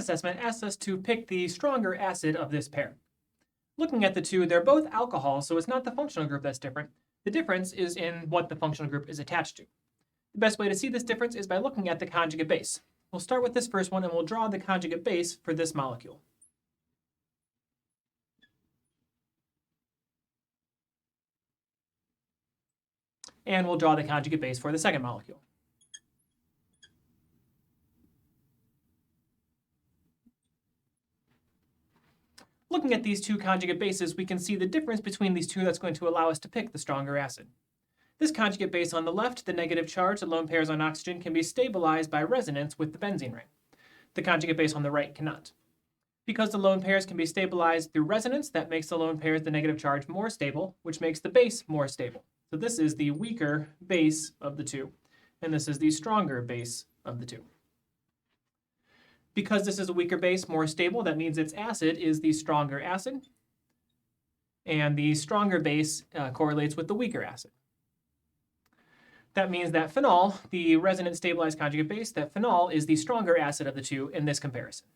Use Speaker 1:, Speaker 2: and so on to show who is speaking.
Speaker 1: assessment asks us to pick the stronger acid of this pair. Looking at the two, they're both alcohol, so it's not the functional group that's different. The difference is in what the functional group is attached to. The best way to see this difference is by looking at the conjugate base. We'll start with this first one and we'll draw the conjugate base for this molecule. And we'll draw the conjugate base for the second molecule. Looking at these two conjugate bases, we can see the difference between these two that's going to allow us to pick the stronger acid. This conjugate base on the left, the negative charge, the lone pairs on oxygen, can be stabilized by resonance with the benzene ring. The conjugate base on the right cannot. Because the lone pairs can be stabilized through resonance, that makes the lone pairs, the negative charge, more stable, which makes the base more stable. So this is the weaker base of the two, and this is the stronger base of the two. Because this is a weaker base, more stable, that means its acid is the stronger acid, and the stronger base correlates with the weaker acid. That means that phenol, the resonance stabilized conjugate base, that phenol is the stronger acid of the two in this comparison.